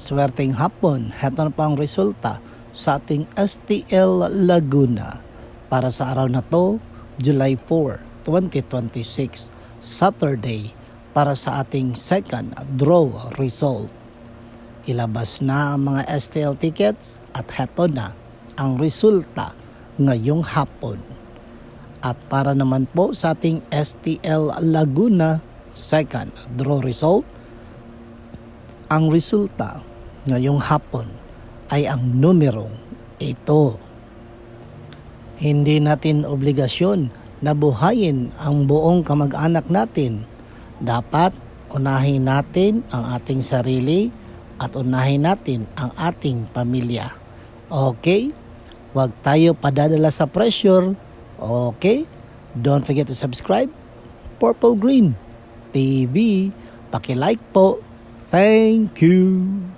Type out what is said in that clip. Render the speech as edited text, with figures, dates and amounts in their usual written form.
Swerteng hapon, heto na pa ang resulta sa ating STL Laguna para sa araw na to, July 4, 2026, Saturday, para sa ating second draw result. Ilabas na ang mga STL tickets at heto na ang resulta ngayong hapon. At para naman po sa ating STL Laguna second draw result, ang resulta ngayong hapon ay ang numerong ito. Hindi natin obligasyon na buhayin ang buong kamag-anak natin. Dapat unahin natin ang ating sarili at unahin natin ang ating pamilya. Okay? Huwag tayo padadala sa pressure. Okay? Don't forget to subscribe. Purple Green TV. Paki-like po. Thank you.